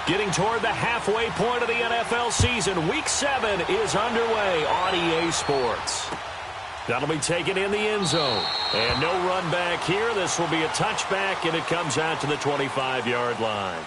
Getting toward the halfway point of the NFL season. Week 7 is underway on EA Sports. That'll be taken in the end zone. And no run back here. This will be a touchback, and it comes out to the 25-yard line.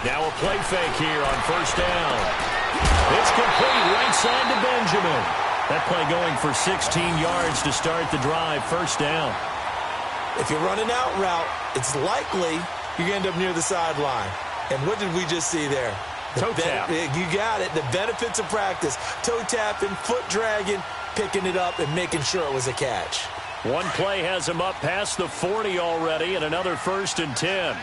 Now a play fake here on first down. It's complete right side to Benjamin. That play going for 16 yards to start the drive. First down. If you run an out route, it's likely you end up near the sideline. And what did we just see there? Toe tap. You got it. The benefits of practice. Toe tapping, foot dragging, picking it up, and making sure it was a catch. One play has him up past the 40 already, and another 1st and 10.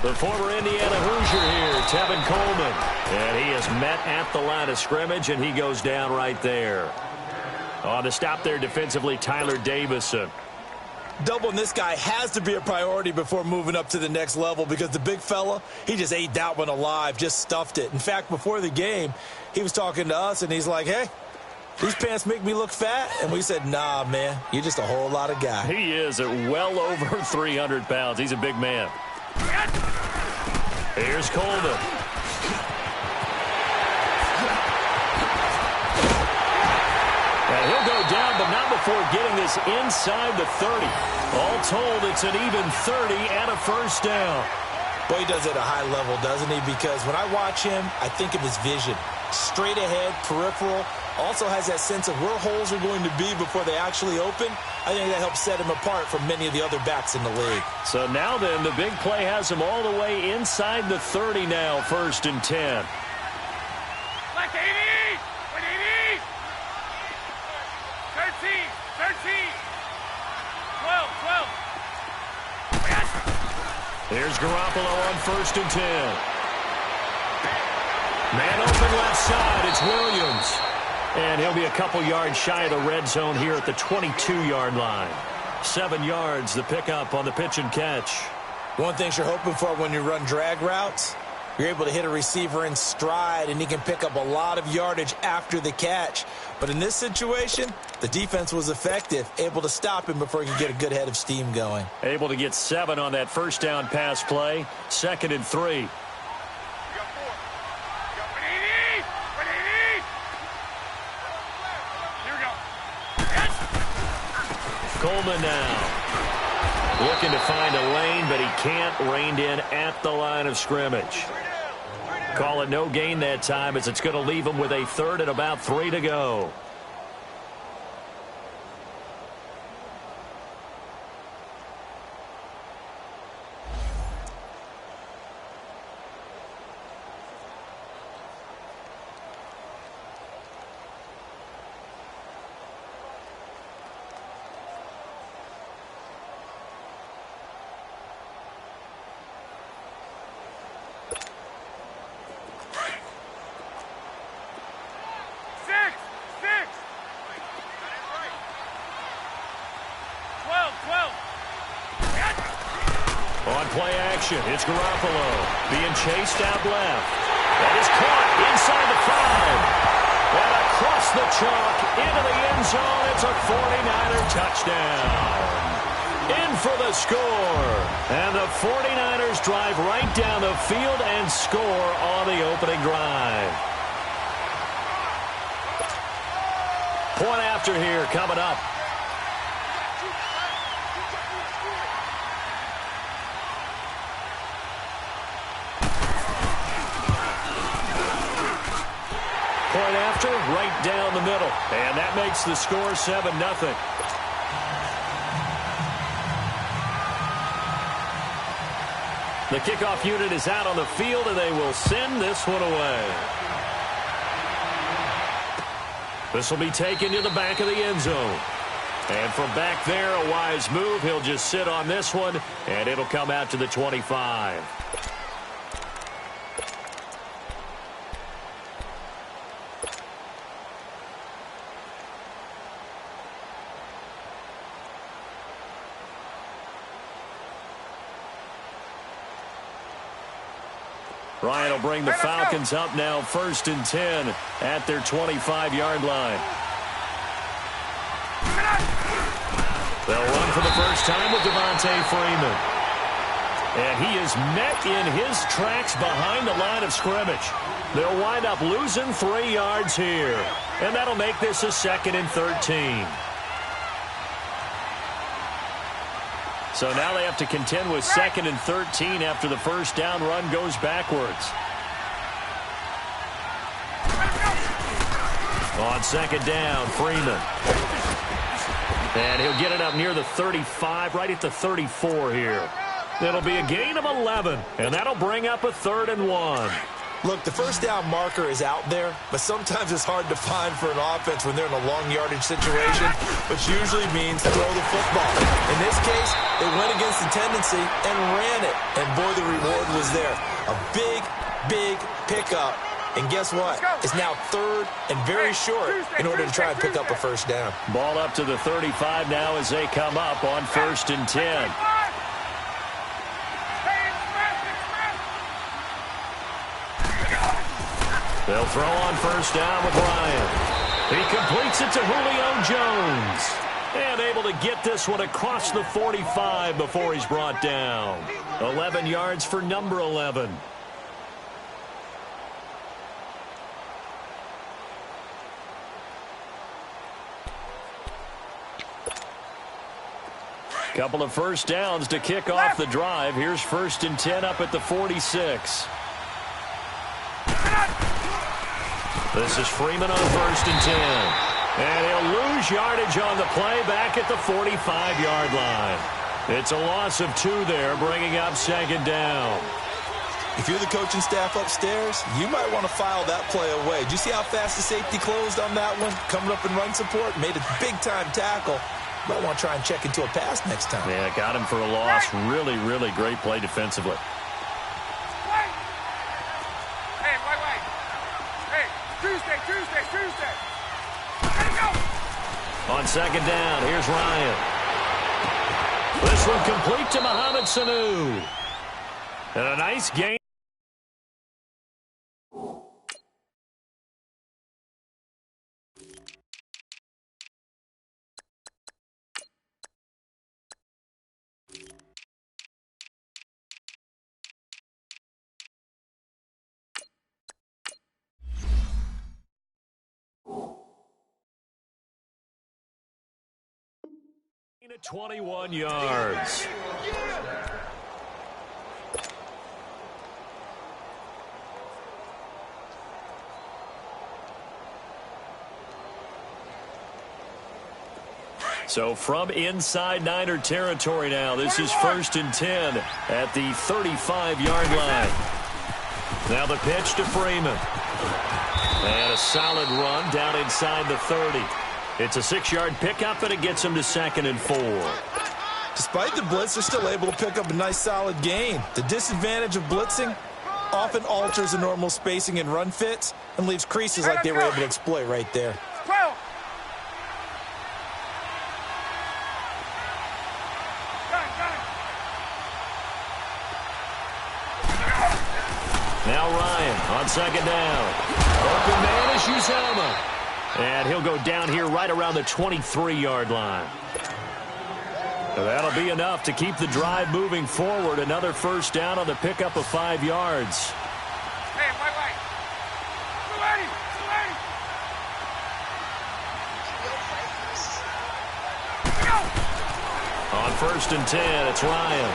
The former Indiana Hoosier here, Tevin Coleman. And he is met at the line of scrimmage, and he goes down right there. On the stop there defensively, Tyler Davison. Doubling this guy has to be a priority before moving up to the next level because the big fella, he just ate that one alive, just stuffed it. In fact, before the game, he was talking to us, and he's like, hey, these pants make me look fat. And we said, nah, man, you're just a whole lot of guy. He is at well over 300 pounds. He's a big man. Here's Coleman. And he'll go down, but not before getting this inside the 30. All told, it's an even 30 and a first down. Boy, he does it at a high level, doesn't he? Because when I watch him, I think of his vision. Straight ahead, peripheral. Also has that sense of where holes are going to be before they actually open. I think that helps set him apart from many of the other backs in the league. So now then, the big play has him all the way inside the 30 now, 1st and 10. Like 80! 180! 13! 12! 12! Here's Garoppolo on 1st and 10. Man open left side, it's Williams. And he'll be a couple yards shy of the red zone here at the 22-yard line. 7 yards, the pickup on the pitch and catch. One thing you're hoping for when you run drag routes, you're able to hit a receiver in stride, and he can pick up a lot of yardage after the catch. But in this situation, the defense was effective, able to stop him before he could get a good head of steam going. Able to get 7 on that first down pass play. 2nd and 3. Coleman now looking to find a lane, but he can't. Reined in at the line of scrimmage. Call it no gain that time as it's going to leave him with a 3rd and about 3 to go. It's Garoppolo being chased out left. That is caught inside the 5. And across the chalk into the end zone. It's a 49er touchdown. In for the score. And the 49ers drive right down the field and score on the opening drive. Point after here coming up. point after, right down the middle. And that makes the score 7-0. The kickoff unit is out on the field, and they will send this one away. This will be taken to the back of the end zone. And from back there, a wise move. He'll just sit on this one, and it'll come out to the 25. Ryan will bring the Falcons up now, 1st and 10 at their 25-yard line. They'll run for the first time with Devontae Freeman. And he is met in his tracks behind the line of scrimmage. They'll wind up losing 3 yards here. And that'll make this a 2nd and 13. So now they have to contend with 2nd and 13 after the first down run goes backwards. On 2nd down, Freeman. And he'll get it up near the 35, right at the 34 here. It'll be a gain of 11, and that'll bring up a 3rd and 1. Look, the first down marker is out there, but sometimes it's hard to find for an offense when they're in a long yardage situation, which usually means throw the football. In this case, they went against the tendency and ran it, and boy, the reward was there. A big, big pickup, and guess what? It's now 3rd and very short in order to try and pick up a first down. Ball up to the 35 now as they come up on 1st and 10. They'll throw on first down with Ryan. He completes it to Julio Jones. And able to get this one across the 45 before he's brought down. 11 yards for number 11. Couple of first downs to kick off the drive. Here's 1st and 10 up at the 46. This is Freeman on 1st and 10. And he'll lose yardage on the play back at the 45-yard line. It's a loss of 2 there, bringing up 2nd down. If you're the coaching staff upstairs, you might want to file that play away. Did you see how fast the safety closed on that one? Coming up in run support, made a big-time tackle. Might want to try and check into a pass next time. Yeah, got him for a loss. Really, really great play defensively. Tuesday. Let it go. On 2nd down, here's Ryan. This one complete to Mohamed Sanu. And a nice game. At 21 yards. So from inside Niner territory now, this is 1st and 10 at the 35-yard line. Now the pitch to Freeman. And a solid run down inside the 30. It's a 6-yard pickup, and it gets him to 2nd and 4. Despite the blitz, they're still able to pick up a nice, solid gain. The disadvantage of blitzing often alters the normal spacing and run fits and leaves creases like they were able to exploit right there. Now Ryan on 2nd down. Open man is Uzomah. And he'll go down here right around the 23-yard line. So that'll be enough to keep the drive moving forward. Another first down on the pickup of 5 yards. Hey, wait. On 1st and 10, it's Ryan.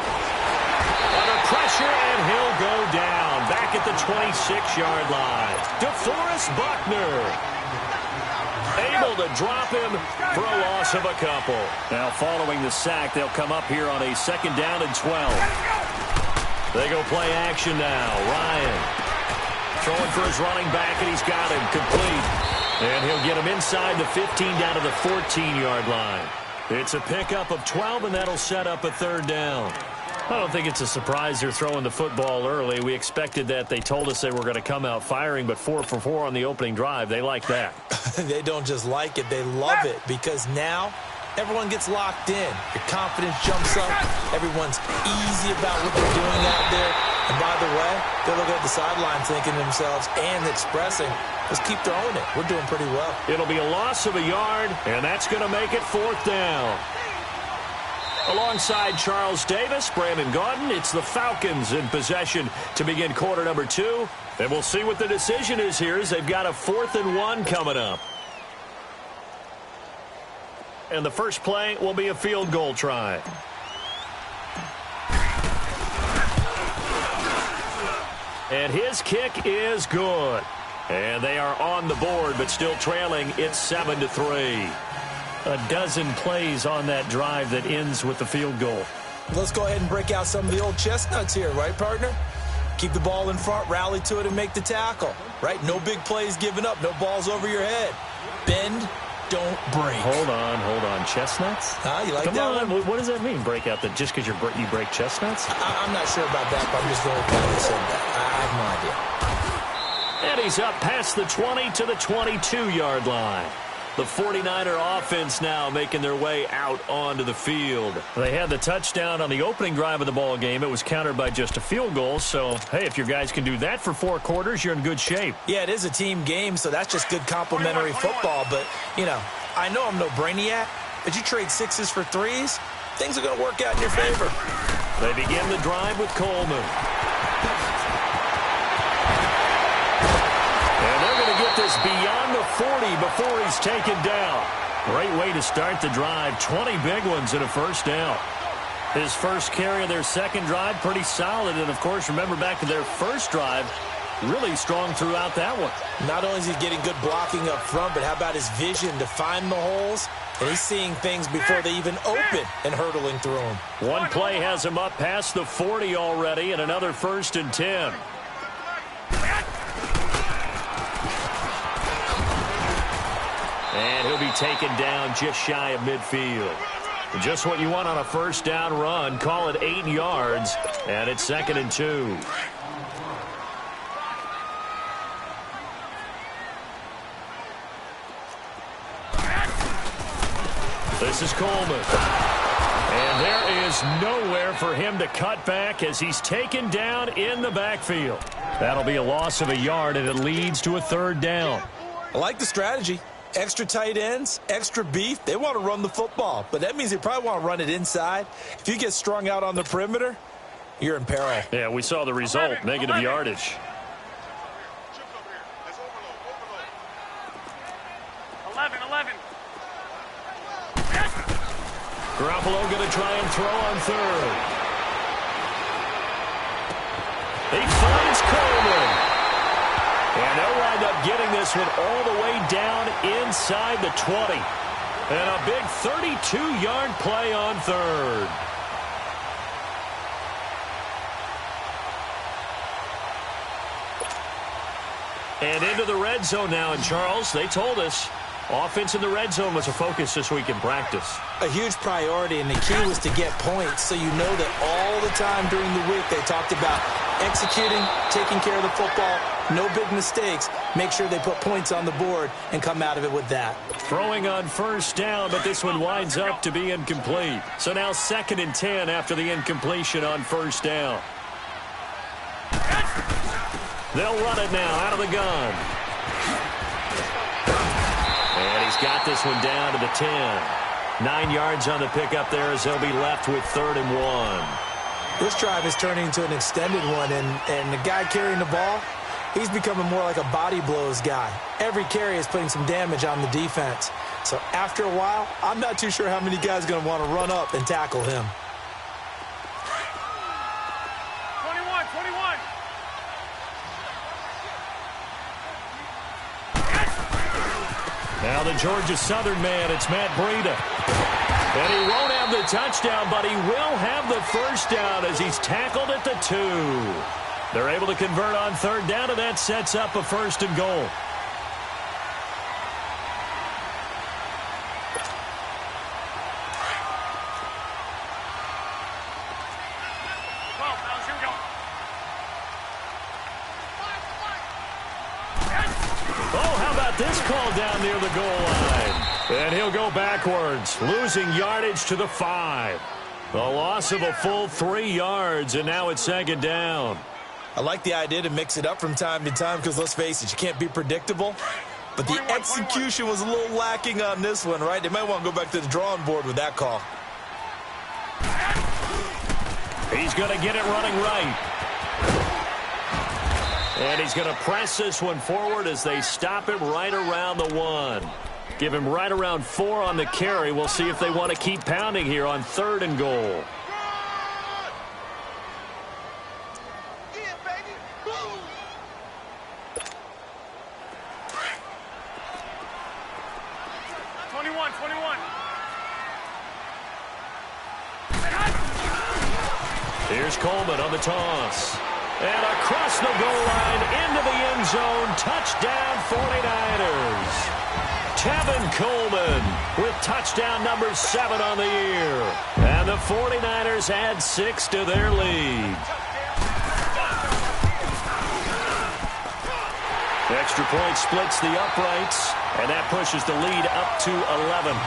Under pressure, and he'll go down. Back at the 26-yard line. DeForest Buckner able to drop him for a loss of a couple. Now following the sack, they'll come up here on a 2nd down and 12. They go play action now. Ryan throwing for his running back, and he's got him complete. And he'll get him inside the 15 down to the 14-yard line. It's a pickup of 12, and that'll set up a 3rd down. I don't think it's a surprise they're throwing the football early. We expected that. They told us they were going to come out firing, but 4 for 4 on the opening drive. They like that. They don't just like it. They love it because now everyone gets locked in. Your confidence jumps up. Everyone's easy about what they're doing out there. And by the way, they're looking at the sideline thinking to themselves and expressing, let's keep throwing it. We're doing pretty well. It'll be a loss of a yard, and that's going to make it 4th down. Alongside Charles Davis, Brandon Gaudin, it's the Falcons in possession to begin quarter number 2. And we'll see what the decision is here as they've got a 4th and 1 coming up. And the first play will be a field goal try. And his kick is good. And they are on the board, but still trailing. It's 7-3. A dozen plays on that drive that ends with the field goal. Let's go ahead and break out some of the old chestnuts here, right, partner? Keep the ball in front, rally to it, and make the tackle, right? No big plays given up, no balls over your head. Bend, don't break. Hold on. Chestnuts? You like Come that on. one? What does that mean, break out? That just because you break chestnuts? I'm not sure about that, but I'm just very glad you said that. I have no idea. And he's up past the 20 to the 22-yard line. The 49er offense now making their way out onto the field. They had the touchdown on the opening drive of the ball game. It was countered by just a field goal. So, hey, if your guys can do that for 4 quarters, you're in good shape. Yeah, it is a team game, so that's just good complimentary football. But, you know, I know I'm no brainiac, but you trade 6s for 3s, things are going to work out in your favor. They begin the drive with Coleman. This beyond the 40 before he's taken down. Great way to start the drive. 20 big ones and a 1st down. His first carry of their 2nd drive, pretty solid. And, of course, remember back to their 1st drive, really strong throughout that one. Not only is he getting good blocking up front, but how about his vision to find the holes? And he's seeing things before they even open and hurdling through them. One play has him up past the 40 already and another 1st and 10. And he'll be taken down just shy of midfield. Just what you want on a 1st down run. Call it 8 yards, and it's 2nd and 2. This is Coleman. And there is nowhere for him to cut back as he's taken down in the backfield. That'll be a loss of a yard, and it leads to a 3rd down. I like the strategy. Extra tight ends, extra beef. They want to run the football, but that means they probably want to run it inside. If you get strung out on the perimeter, you're in peril. Yeah, we saw the result, negative yardage. 11. Garoppolo going to try and throw on 3rd. He finds Coleman. And they'll wind up getting this one all the way down inside the 20. And a big 32-yard play on 3rd. And into the red zone now. And, Charles, they told us offense in the red zone was a focus this week in practice. A huge priority, and the key was to get points. So you know that all the time during the week they talked about executing, taking care of the football, no big mistakes. Make sure they put points on the board and come out of it with that. Throwing on 1st down, but this one winds up to be incomplete. So now 2nd and 10 after the incompletion on 1st down. They'll run it now out of the gun. And he's got this one down to the 10. 9 yards on the pickup there as they'll be left with 3rd and 1. This drive is turning into an extended one, and the guy carrying the ball, he's becoming more like a body blows guy. Every carry is putting some damage on the defense. So after a while, I'm not too sure how many guys are going to want to run up and tackle him. 21. Now the Georgia Southern man, it's Matt Breida. And he won't have the touchdown, but he will have the first down as he's tackled at the 2. They're able to convert on third down, and that sets up a 1st and goal. This call down near the goal line. And he'll go backwards, losing yardage to the 5. A loss of a full 3 yards, and now it's 2nd down. I like the idea to mix it up from time to time because, let's face it, you can't be predictable. But the execution was a little lacking on this one, right? They might want to go back to the drawing board with that call. He's going to get it running right. And he's going to press this one forward as they stop him right around the 1. Give him right around 4 on the carry. We'll see if they want to keep pounding here on 3rd and goal. Yeah, baby. Boom. 21. Here's Coleman on the toss. And across the goal line into the end zone. Touchdown 49ers. Tevin Coleman with touchdown number 7 on the year. And the 49ers add 6 to their lead. Extra point splits the uprights, and that pushes the lead up to 11.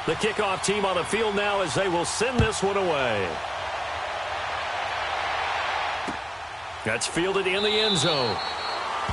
The kickoff team on the field now as they will send this one away. That's fielded in the end zone.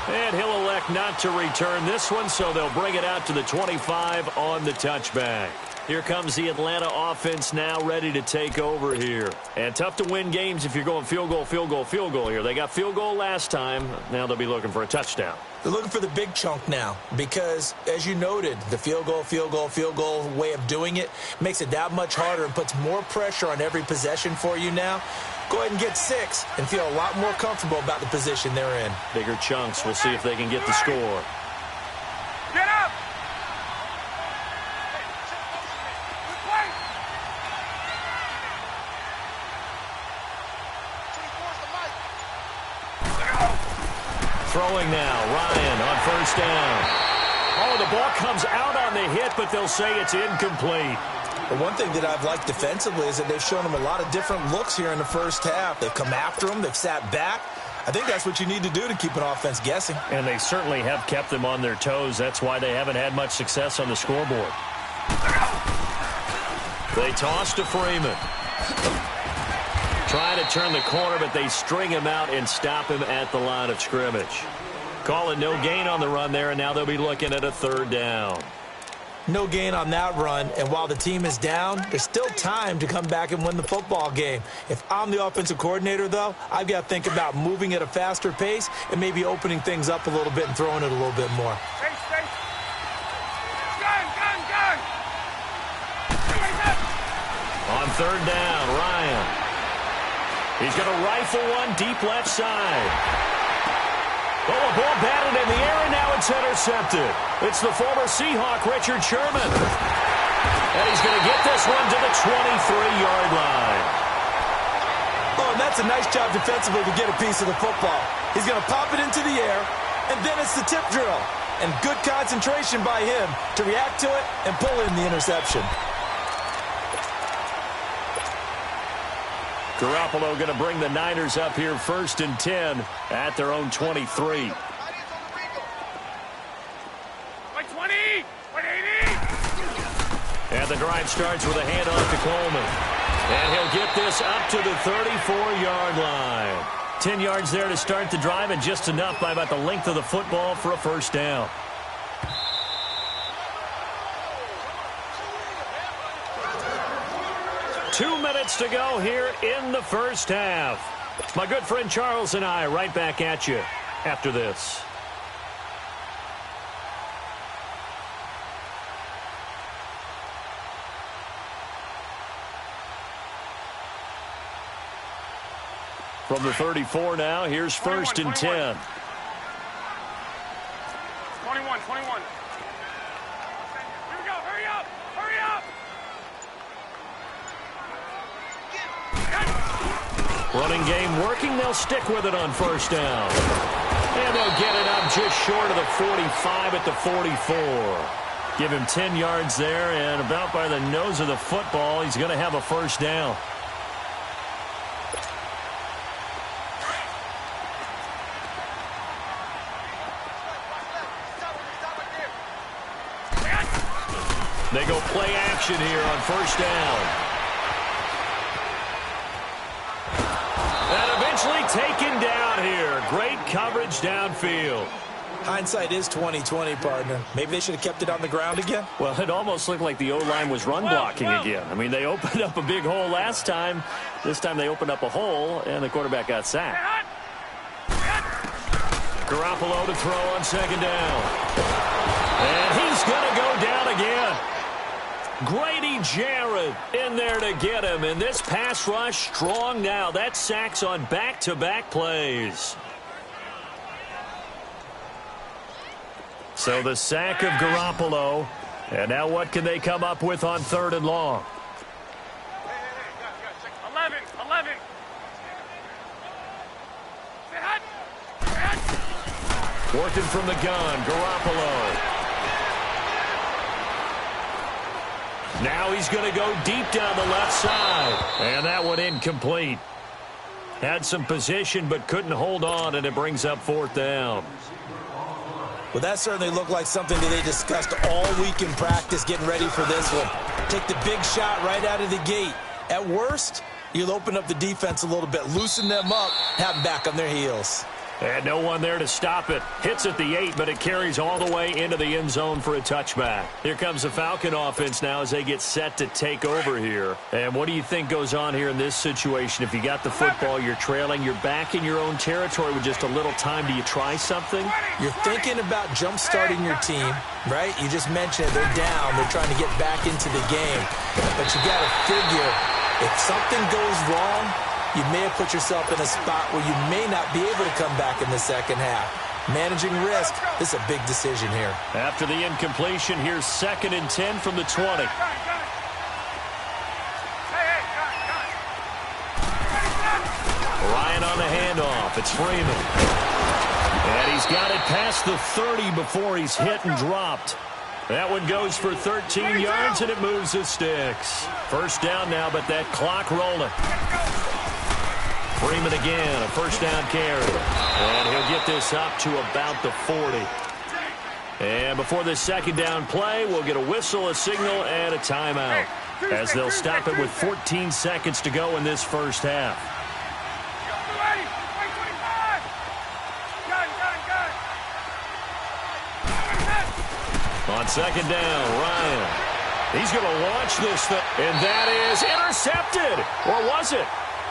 And he'll elect not to return this one, so they'll bring it out to the 25 on the touchback. Here comes the Atlanta offense now ready to take over here. And tough to win games if you're going field goal here. They got field goal last time. Now they'll be looking for a touchdown. They're looking for the big chunk now because, as you noted, the field goal way of doing it makes it that much harder and puts more pressure on every possession for you now. Go ahead and get 6 and feel a lot more comfortable about the position they're in. Bigger chunks. We'll see if they can get the score. Get up! Throwing now, Ryan on first down. Oh, the ball comes out on the hit, but they'll say it's incomplete. The one thing that I've liked defensively is that they've shown them a lot of different looks here in the first half. They've come after them. They've sat back. I think that's what you need to do to keep an offense guessing. And they certainly have kept them on their toes. That's why they haven't had much success on the scoreboard. They toss to Freeman. Trying to turn the corner, but they string him out and stop him at the line of scrimmage. Calling no gain on the run there, and now they'll be looking at a 3rd down. No gain on that run, and while the team is down, there's still time to come back and win the football game. If I'm the offensive coordinator, though, I've got to think about moving at a faster pace and maybe opening things up a little bit and throwing it a little bit more. On 3rd down, Ryan. He's going to rifle one deep left side. Oh, a ball batted in the air, and now it's intercepted. It's the former Seahawk, Richard Sherman. And he's going to get this one to the 23-yard line. Oh, and that's a nice job defensively to get a piece of the football. He's going to pop it into the air, and then it's the tip drill. And good concentration by him to react to it and pull in the interception. Garoppolo going to bring the Niners up here 1st and 10 at their own 23. And the drive starts with a handoff to Coleman. And he'll get this up to the 34-yard line. 10 yards there to start the drive, and just enough by about the length of the football for a 1st down. minutes to go here in the first half. My good friend Charles and I right back at you after this. From the 34 now, here's 1st and 10. 21. Here we go. Hurry up. Running game working. They'll stick with it on 1st down. And they'll get it up just short of the 45 at the 44. Give him 10 yards there, and about by the nose of the football, he's going to have a 1st down. They go play action here on 1st down. And eventually taken down here. Great coverage downfield. Hindsight is 20/20, partner. Maybe they should have kept it on the ground again. Well, it almost looked like the O-line was run blocking again. I mean, they opened up a big hole last time. This time they opened up a hole, and the quarterback got sacked. Garoppolo to throw on 2nd down. And he's going to go down again. Grady Jarrett in there to get him, and this pass rush strong now. That's sacks on back-to-back plays. So the sack of Garoppolo, and now what can they come up with on 3rd and long? 11. Working from the gun, Garoppolo. Now he's going to go deep down the left side. And that one incomplete. Had some position but couldn't hold on, and it brings up 4th down. Well, that certainly looked like something that they discussed all week in practice getting ready for this one. Take the big shot right out of the gate. At worst, you'll open up the defense a little bit, loosen them up, have them back on their heels. And no one there to stop it. Hits at the 8, but it carries all the way into the end zone for a touchback. Here comes the Falcon offense now as they get set to take over here. And what do you think goes on here in this situation? If you got the football, you're trailing, you're back in your own territory with just a little time. Do you try something? You're thinking about jump-starting your team, right? You just mentioned they're down. They're trying to get back into the game. But you got to figure, if something goes wrong, you may have put yourself in a spot where you may not be able to come back in the second half. Managing risk, this is a big decision here. After the incompletion, here's 2nd and 10 from the 20. Ryan on the handoff. It's Freeman. And he's got it past the 30 before he's hit and dropped. That one goes for 13 yards, and it moves the sticks. 1st down now, but that clock rolling. Freeman again, a 1st down carry. And he'll get this up to about the 40. And before this 2nd down play, we'll get a whistle, a signal, and a timeout, as they'll stop it with 14 seconds to go in this first half. On 2nd down, Ryan. He's going to launch this thing, and that is intercepted. Or was it?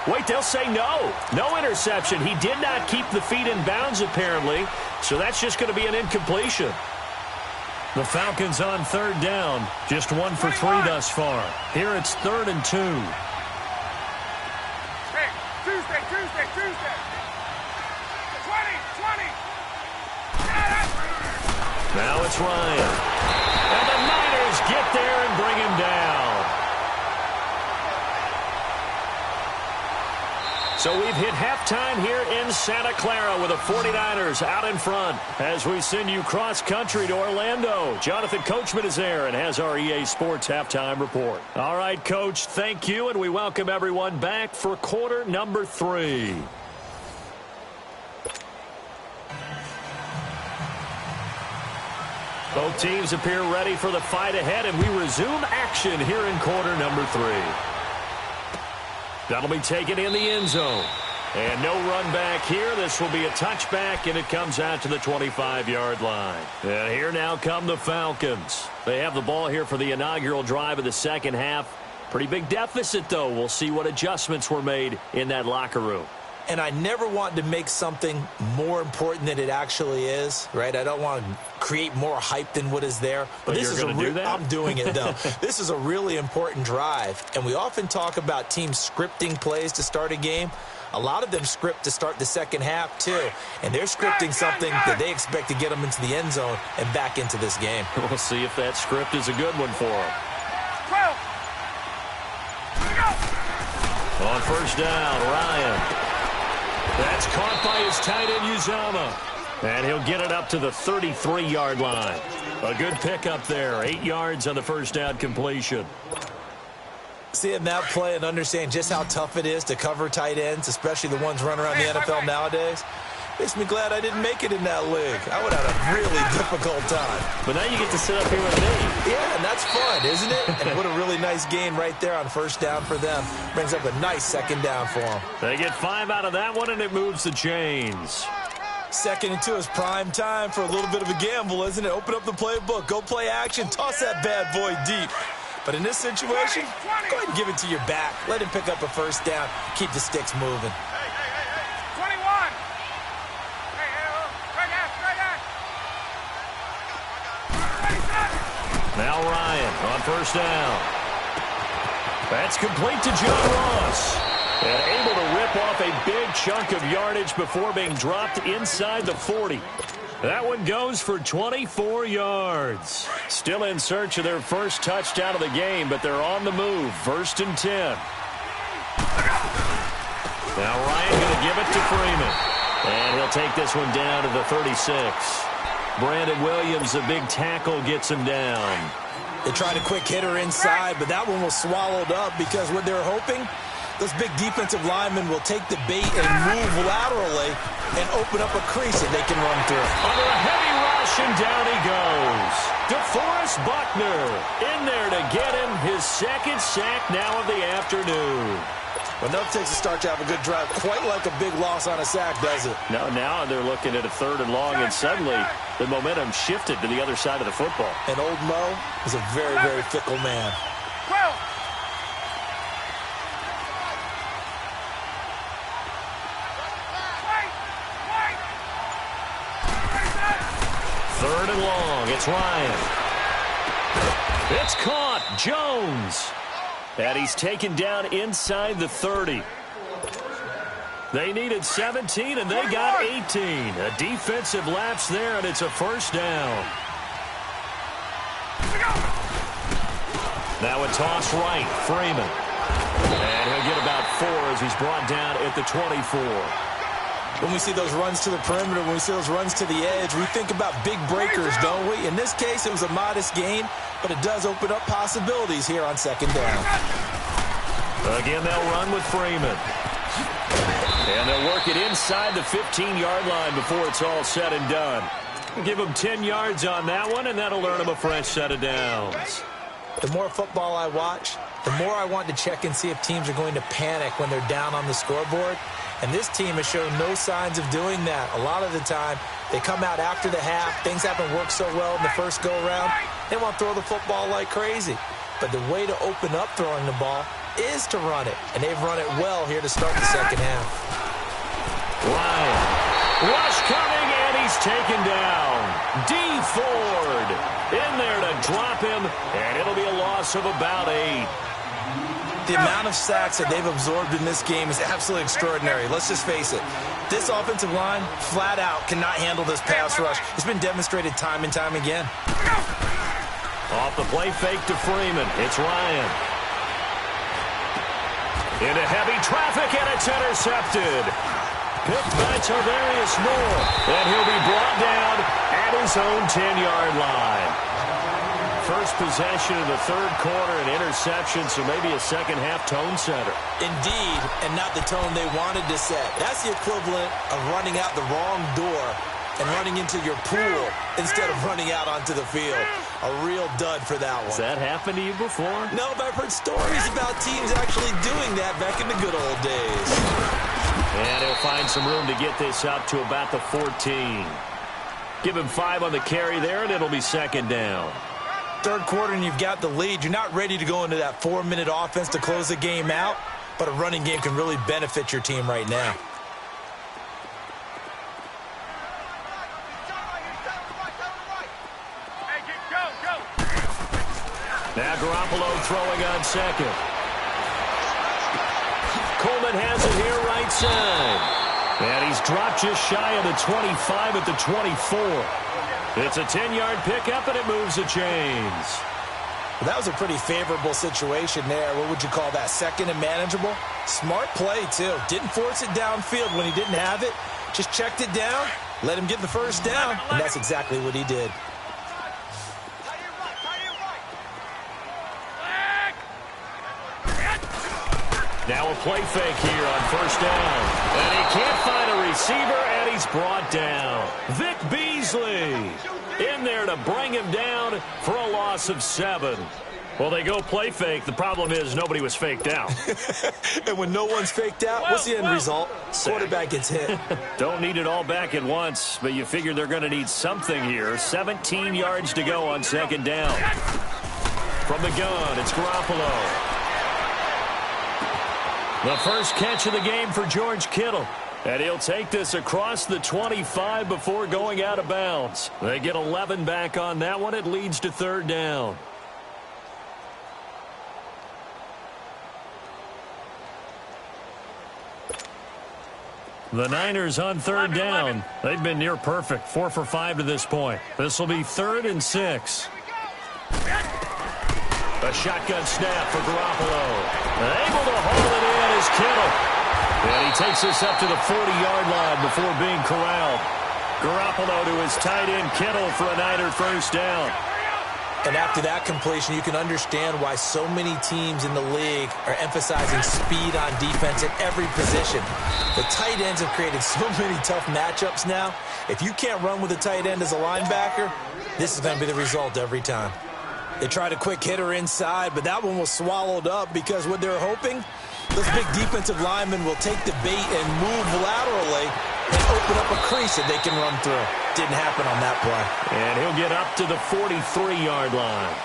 Wait, they'll say no. No interception. He did not keep the feet in bounds, apparently, so that's just going to be an incompletion. The Falcons on 3rd down. Just 1 for 3 thus far. Here it's 3rd and 2. Hey, Tuesday. 20. Now it's Ryan. And the Niners get there and bring him down. So we've hit halftime here in Santa Clara with the 49ers out in front as we send you cross-country to Orlando. Jonathan Coachman is there and has our EA Sports halftime report. All right, Coach, thank you, and we welcome everyone back for quarter number 3. Both teams appear ready for the fight ahead, and we resume action here in quarter number 3. That'll be taken in the end zone. And no run back here. This will be a touchback, and it comes out to the 25-yard line. And here now come the Falcons. They have the ball here for the inaugural drive of the second half. Pretty big deficit, though. We'll see what adjustments were made in that locker room. And I never want to make something more important than it actually is, right? I don't want to create more hype than what is there. But this is going to do that? I'm doing it, though. This is a really important drive. And we often talk about teams scripting plays to start a game. A lot of them script to start the second half, too. And they're scripting something that they expect to get them into the end zone and back into this game. We'll see if that script is a good one for them. 12. On first down, Ryan. That's caught by his tight end, Uzama. And he'll get it up to the 33-yard line. A good pickup there. 8 yards on the first down completion. Seeing that play and understand just how tough it is to cover tight ends, especially the ones running around the NFL nowadays, makes me glad I didn't make it in that league. I would have had a really difficult time. But now you get to sit up here with me. Yeah, and that's fun, isn't it? And what a really nice gain right there on first down for them. Brings up a nice second down for them. They get 5 out of that one, and it moves the chains. 2nd and 2 is prime time for a little bit of a gamble, isn't it? Open up the playbook, go play action, toss that bad boy deep. But in this situation, go ahead and give it to your back. Let him pick up a first down. Keep the sticks moving. 21. Now Ryan on first down. That's complete to John Ross. And able to rip off a big chunk of yardage before being dropped inside the 40. That one goes for 24 yards. Still in search of their first touchdown of the game, but they're on the move. 1st and 10. Now Ryan going to give it to Freeman. And he'll take this one down to the 36. Brandon Williams, a big tackle, gets him down. They tried a quick hitter inside, but that one was swallowed up because what they're hoping, those big defensive linemen will take the bait and move laterally and open up a crease that they can run through. Under a heavy rush, and down he goes. DeForest Buckner in there to get him his 2nd sack now of the afternoon. Well, enough takes a start to have a good drive. Quite like a big loss on a sack, does it? No, now they're looking at a 3rd and long, and suddenly the momentum shifted to the other side of the football. And old Mo is a very, very fickle man. 12. Third and long. It's Ryan. It's caught. Jones. And he's taken down inside the 30. They needed 17, and they got 18. A defensive lapse there, and it's a first down. Now a toss right. Freeman. And he'll get about 4 as he's brought down at the 24. When we see those runs to the perimeter, when we see those runs to the edge, we think about big breakers, don't we? In this case, it was a modest gain, but it does open up possibilities here on 2nd down. Again, they'll run with Freeman. And they'll work it inside the 15-yard line before it's all said and done. Give them 10 yards on that one, and that'll earn them a fresh set of downs. The more football I watch, the more I want to check and see if teams are going to panic when they're down on the scoreboard. And this team has shown no signs of doing that. A lot of the time, they come out after the half. Things haven't worked so well in the first go-around. They want to throw the football like crazy. But the way to open up throwing the ball is to run it. And they've run it well here to start the second half. Ryan. Rush coming, and he's taken down. D. Ford in there to drop him, and it'll be a loss of about 8. The amount of sacks that they've absorbed in this game is absolutely extraordinary. Let's just face it. This offensive line, flat out, cannot handle this pass rush. It's been demonstrated time and time again. Off the play fake to Freeman. It's Ryan. Into heavy traffic, and it's intercepted. Picked by Tarvarius Moore. And he'll be brought down at his own 10-yard line. First possession of the 3rd quarter, an interception, so maybe a second-half tone setter. Indeed, and not the tone they wanted to set. That's the equivalent of running out the wrong door and running into your pool instead of running out onto the field. A real dud for that one. Has that happened to you before? No, but I've heard stories about teams actually doing that back in the good old days. And he'll find some room to get this up to about the 14. Give him 5 on the carry there, and it'll be 2nd down. third quarter and you've got the lead, you're not ready to go into that 4-minute offense to close the game out, but a running game can really benefit your team right now. Now Garoppolo throwing on second. Coleman has it here right side. And he's dropped just shy of the 25 at the 24. It's a 10-yard pickup, and it moves the chains. Well, that was a pretty favorable situation there. What would you call that? Second and manageable? Smart play, too. Didn't force it downfield when he didn't have it. Just checked it down, let him get the first down, and that's exactly what he did. Now a play fake here on first down. And he can't find a receiver, and he's brought down. Vic Beasley in there to bring him down for a loss of 7. Well, they go play fake. The problem is nobody was faked out. And when no one's faked out, what's the end result? Quarterback gets hit. Don't need it all back at once, but you figure they're going to need something here. 17 yards to go on second down. From the gun, it's Garoppolo. The first catch of the game for George Kittle. And he'll take this across the 25 before going out of bounds. They get 11 back on that one. It leads to third down. The Niners on third down. They've been near perfect. 4 for 5 to this point. This will be 3rd and 6. A shotgun snap for Garoppolo. Able to haul it in is Kittle. And he takes this up to the 40-yard line before being corralled. Garoppolo to his tight end Kittle for a Niner first down. And after that completion, you can understand why so many teams in the league are emphasizing speed on defense at every position. The tight ends have created so many tough matchups now. If you can't run with a tight end as a linebacker, this is going to be the result every time. They tried a quick hitter inside, but that one was swallowed up because what they're hoping, those big defensive linemen will take the bait and move laterally and open up a crease that they can run through. Didn't happen on that play. And he'll get up to the 43-yard line.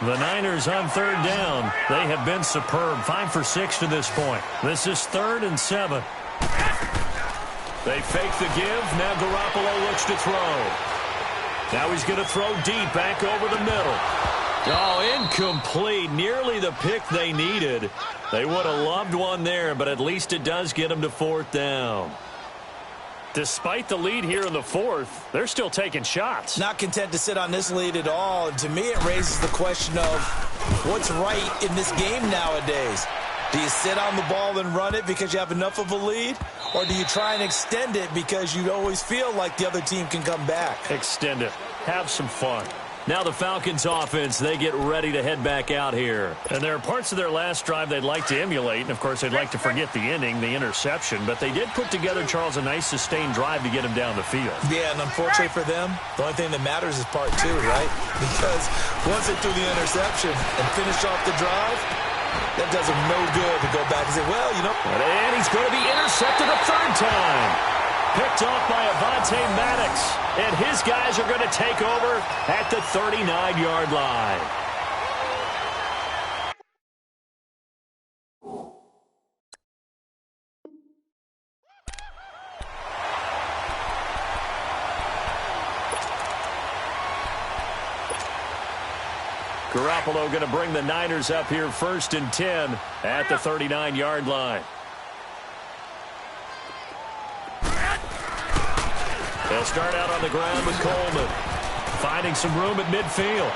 The Niners on third down. They have been superb. 5 for 6 to this point. This is 3rd and 7. They fake the give. Now Garoppolo looks to throw. Now he's going to throw deep back over the middle. Oh, incomplete. Nearly the pick they needed. They would have loved one there, but at least it does get them to 4th down. Despite the lead here in the 4th, they're still taking shots. Not content to sit on this lead at all. And to me, it raises the question of what's right in this game nowadays. Do you sit on the ball and run it because you have enough of a lead? Or do you try and extend it because you always feel like the other team can come back? Extend it. Have some fun. Now the Falcons offense, they get ready to head back out here. And there are parts of their last drive they'd like to emulate. And, of course, they'd like to forget the ending, the interception. But they did put together, Charles, a nice sustained drive to get him down the field. Yeah, and unfortunately for them, the only thing that matters is part 2, right? Because once they threw the interception and finished off the drive, that does them no good to go back and say, well, you know. And he's going to be intercepted a 3rd time. Picked off by Avonte Maddox. And his guys are going to take over at the 39-yard line. Garoppolo going to bring the Niners up here 1st and 10 at the 39-yard line. They'll start out on the ground with Coleman. Finding some room at midfield.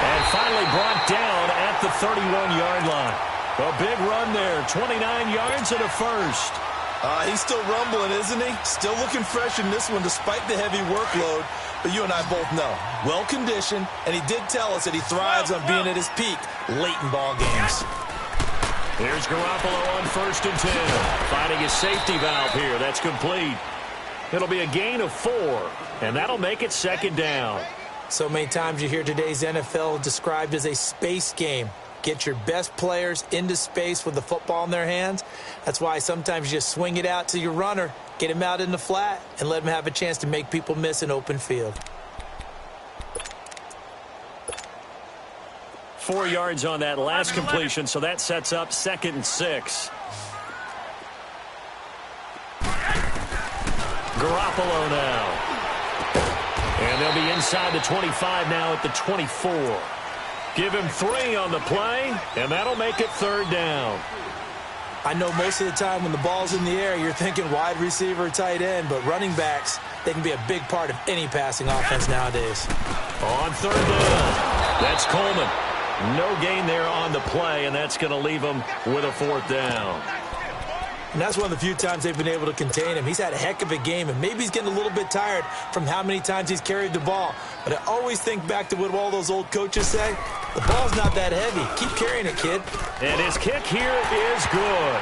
And finally brought down at the 31-yard line. A big run there. 29 yards and a first. He's still rumbling, isn't he? Still looking fresh in this one despite the heavy workload. But you and I both know, well-conditioned, and he did tell us that he thrives on being at his peak late in ball games. Here's Garoppolo on 1st and 10. Finding his safety valve here. That's complete. It'll be a gain of 4, and that'll make it 2nd down. So many times you hear today's NFL described as a space game. Get your best players into space with the football in their hands. That's why sometimes you just swing it out to your runner, get him out in the flat, and let him have a chance to make people miss an open field. 4 yards on that last completion, so that sets up 2nd and 6. Garoppolo now. And they'll be inside the 25 now at the 24. Give him 3 on the play, and that'll make it 3rd down. I know most of the time when the ball's in the air, you're thinking wide receiver, tight end, but running backs, they can be a big part of any passing offense nowadays. On 3rd down, that's Coleman. No gain there on the play, and that's going to leave him with a 4th down. And that's one of the few times they've been able to contain him. He's had a heck of a game, and maybe he's getting a little bit tired from how many times he's carried the ball. But I always think back to what all those old coaches say. The ball's not that heavy. Keep carrying it, kid. And his kick here is good.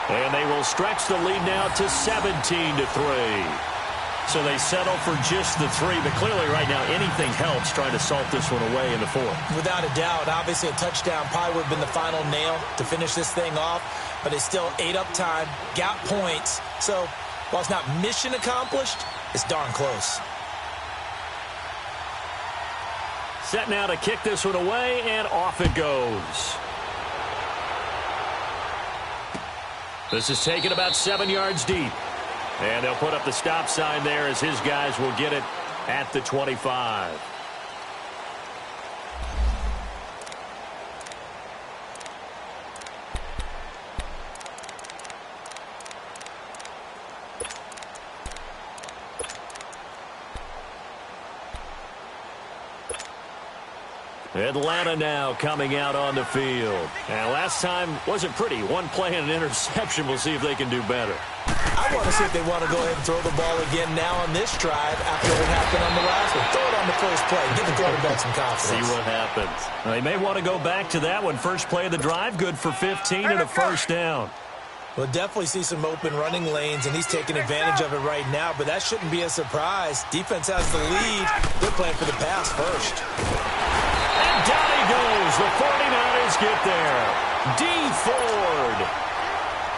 And they will stretch the lead now to 17-3. So they settle for just the 3. But clearly right now anything helps trying to salt this one away in the 4th. Without a doubt. Obviously a touchdown probably would have been the final nail to finish this thing off. But they still ate up time, got points. So while it's not mission accomplished, it's darn close. Set now to kick this one away, and off it goes. This is taken about 7 yards deep. And they'll put up the stop sign there as his guys will get it at the 25. Atlanta now coming out on the field. And last time wasn't pretty. One play and an interception. We'll see if they can do better. I want to see if they want to go ahead and throw the ball again now on this drive after what happened on the last one. Throw it on the first play. Give the quarterback some confidence. See what happens. They may want to go back to that one. First play of the drive, good for 15 and a 1st down. We'll definitely see some open running lanes, and he's taking advantage of it right now, but that shouldn't be a surprise. Defense has the lead. They're playing for the pass first. And down he goes. The 49ers get there. D. Ford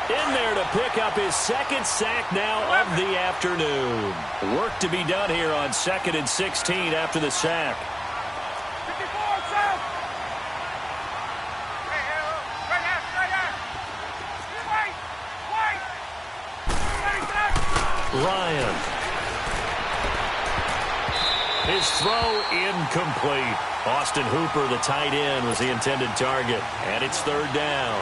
in there to pick up his 2nd sack now of the afternoon. Work to be done here on 2nd and 16 after the sack. 54, south. Right there. Wait. Ryan. His throw incomplete. Austin Hooper, the tight end, was the intended target. And it's 3rd down.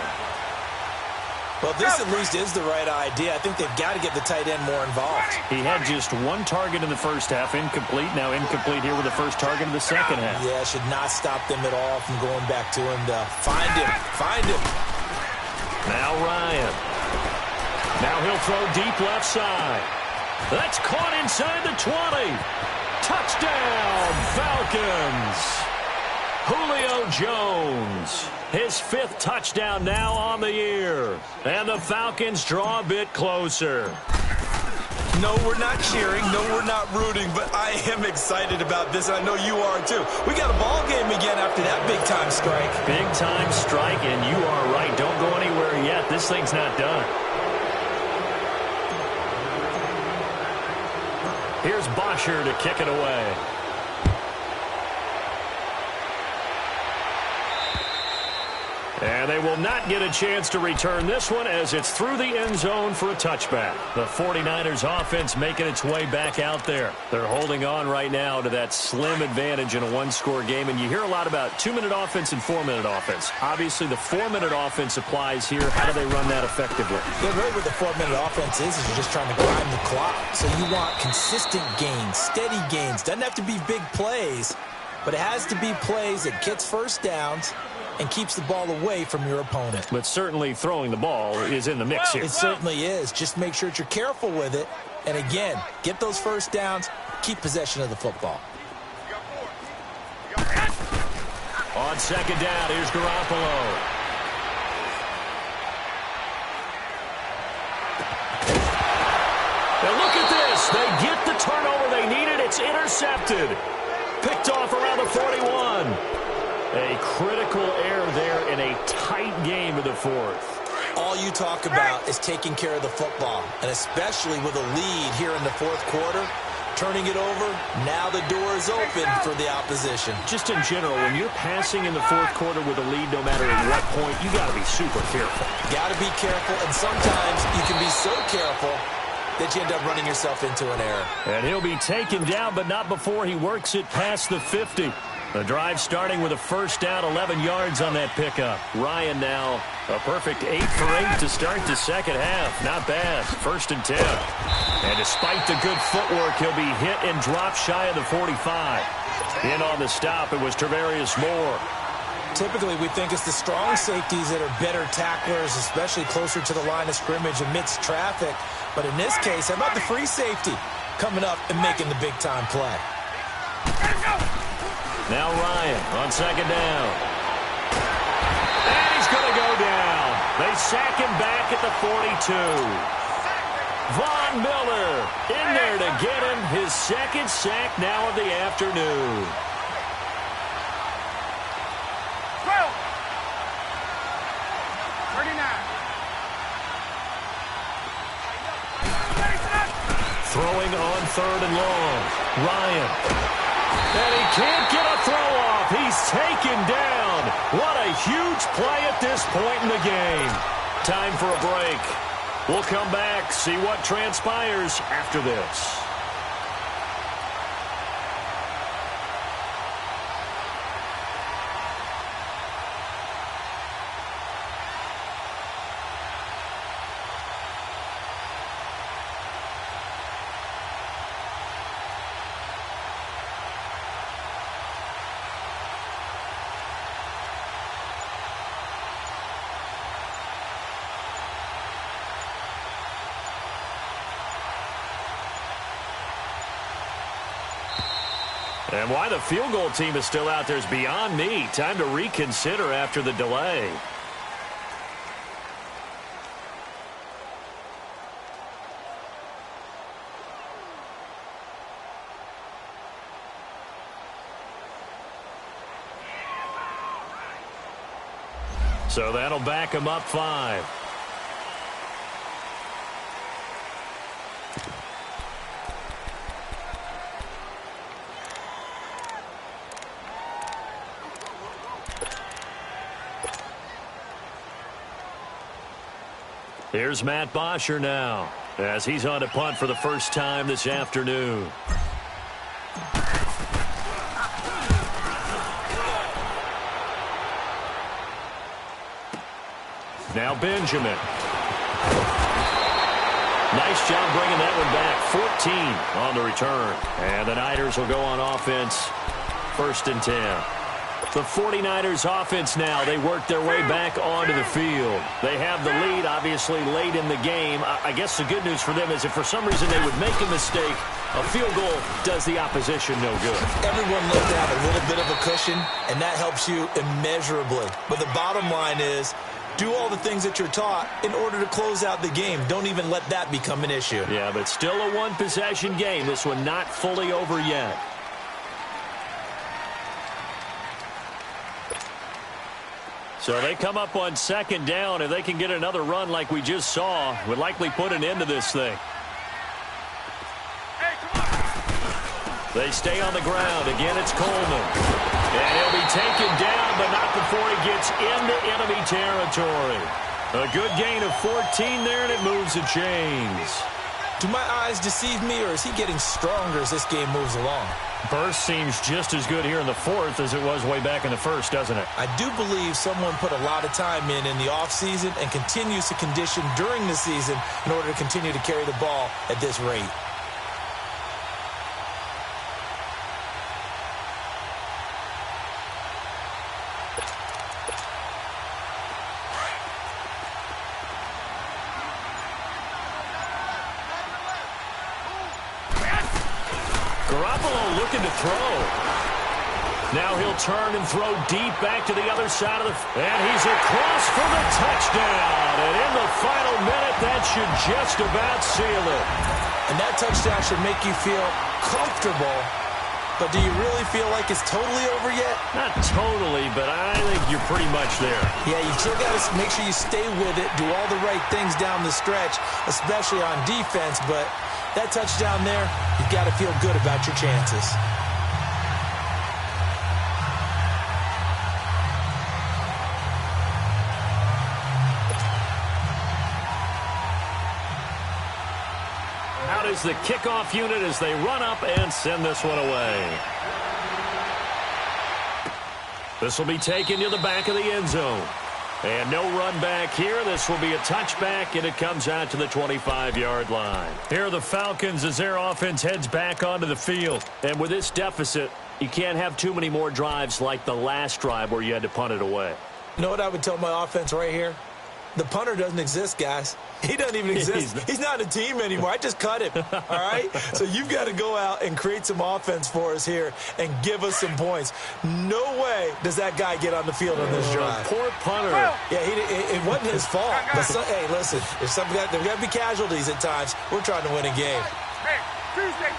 Well, this at least is the right idea. I think they've got to get the tight end more involved. He had just 1 target in the first half, incomplete. Now incomplete here with the first target of the second half. Yeah, should not stop them at all from going back to him to find him. Now Ryan. Now he'll throw deep left side. That's caught inside the 20. Touchdown, Falcons. Julio Jones. His 5th touchdown now on the year. And the Falcons draw a bit closer. No, we're not cheering. No, we're not rooting. But I am excited about this. I know you are, too. We got a ball game again after that big-time strike. Big-time strike, and you are right. Don't go anywhere yet. This thing's not done. Here's Bosher to kick it away. And they will not get a chance to return this one as it's through the end zone for a touchback. The 49ers offense making its way back out there. They're holding on right now to that slim advantage in a 1-score game. And you hear a lot about 2-minute offense and 4-minute offense. Obviously, the 4-minute offense applies here. How do they run that effectively? Yeah, really what the 4-minute offense is you're just trying to grind the clock. So you want consistent gains, steady gains. Doesn't have to be big plays, but it has to be plays that gets first downs and keeps the ball away from your opponent. But certainly throwing the ball is in the mix here. It certainly is. Just make sure that you're careful with it. And again, get those first downs, keep possession of the football. On 2nd down, here's Garoppolo. And look at this. They get the turnover they needed. It's intercepted. Picked off around the 41. A critical error there in a tight game of the fourth. All you talk about is taking care of the football, and especially with a lead here in the fourth quarter, turning it over, now the door is open for the opposition. Just in general, when you're passing in the fourth quarter with a lead, no matter at what point, you got to be super careful. Got to be careful, and sometimes you can be so careful that you end up running yourself into an error. And he'll be taken down, but not before he works it past the 50. The drive starting with a first down, 11 yards on that pickup. Ryan now a perfect 8 for 8 to start the second half. Not bad. First and 10. And despite the good footwork, he'll be hit and dropped shy of the 45. In on the stop, it was Travarius Moore. Typically, we think it's the strong safeties that are better tacklers, especially closer to the line of scrimmage amidst traffic. But in this case, how about the free safety coming up and making the big-time play? Now Ryan on second down. And he's going to go down. They sack him back at the 42. Von Miller in there to get him his second sack now of the afternoon. 12. 39. Throwing on third and long. Ryan. And he can't get a throw off. He's taken down. What a huge play at this point in the game. Time for a break. We'll come back, see what transpires after this. And why the field goal team is still out there is beyond me. Time to reconsider after the delay. So that'll back him up 5. Here's Matt Bosher now, as he's on to punt for the first time this afternoon. Now Benjamin. Nice job bringing that one back. 14 on the return. And the Niners will go on offense. First and 10. The 49ers offense now, they work their way back onto the field. They have the lead, obviously, late in the game. I guess the good news for them is if for some reason they would make a mistake, a field goal does the opposition no good. Everyone loves to have a little bit of a cushion, and that helps you immeasurably. But the bottom line is, do all the things that you're taught in order to close out the game. Don't even let that become an issue. Yeah, but still a one-possession game. This one not fully over yet. So they come up on second down. If they can get another run like we just saw, would likely put an end to this thing. They stay on the ground. Again, it's Coleman. And he'll be taken down, but not before he gets into enemy territory. A good gain of 14 there, and it moves the chains. Do my eyes deceive me, or is he getting stronger as this game moves along? Burst seems just as good here in the fourth as it was way back in the first, doesn't it? I do believe someone put a lot of time in the offseason and continues to condition during the season in order to continue to carry the ball at this rate. Looking to throw. Now he'll turn and throw deep back to the other side of the... And he's across for the touchdown. And in the final minute, that should just about seal it. And that touchdown should make you feel comfortable But do you really feel like it's totally over yet? Not totally, but I think you're pretty much there. Yeah, you still got to make sure you stay with it, do all the right things down the stretch, especially on defense. But that touchdown there, you've got to feel good about your chances. Out is the kickoff unit as they run up and send this one away. This will be taken to the back of the end zone. And no run back here. This will be a touchback, and it comes out to the 25-yard line. Here are the Falcons as their offense heads back onto the field. And with this deficit, you can't have too many more drives like the last drive where you had to punt it away. You know what I would tell my offense right here? The punter doesn't exist, guys. He doesn't even exist. He's not a team anymore. I just cut him, all right? So you've got to go out and create some offense for us here and give us some points. No way does that guy get on the field on this drive. Poor punter. Yeah, it wasn't his fault. But hey, listen, if there's got to be casualties at times. We're trying to win a game. Hey, Tuesday.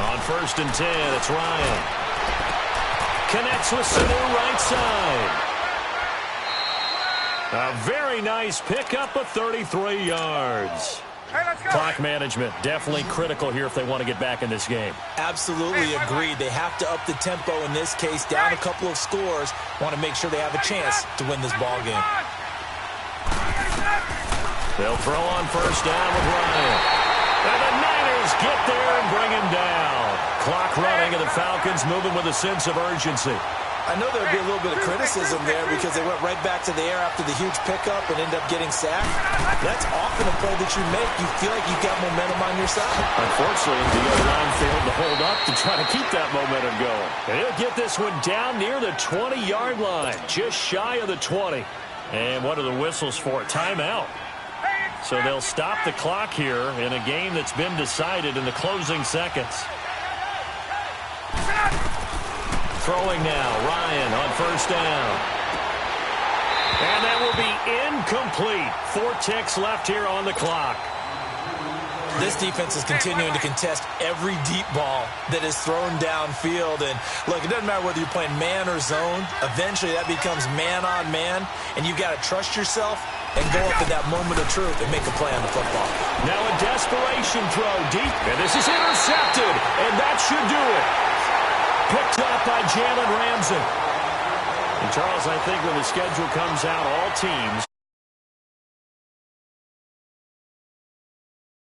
On 1st and 10, it's Ryan. Connects with Sanu right side. A very nice pickup of 33 yards. Hey, let's go. Clock management, definitely critical here if they want to get back in this game. Absolutely agreed. They have to up the tempo in this case, down a couple of scores. Want to make sure they have a chance to win this ball game. They'll throw on 1st down with Ryan. And the Niners get there and bring him down. Clock running, and the Falcons moving with a sense of urgency. I know there'd be a little bit of criticism there because they went right back to the air after the huge pickup and ended up getting sacked. That's often a play that you make. You feel like you've got momentum on your side. Unfortunately, the other line failed to hold up to try to keep that momentum going. And he'll get this one down near the 20-yard line, just shy of the 20. And what are the whistles for? Timeout. So they'll stop the clock here in a game that's been decided in the closing seconds. Throwing now, Ryan on 1st down. And that will be incomplete. 4 ticks left here on the clock. This defense is continuing to contest every deep ball that is thrown downfield. And, look, it doesn't matter whether you're playing man or zone. Eventually, that becomes man on man, and you've got to trust yourself and go up at that moment of truth and make a play on the football. Now a desperation throw deep, and this is intercepted, and that should do it. Picked up by Jalen Ramsey. And, Charles, I think when the schedule comes out, all teams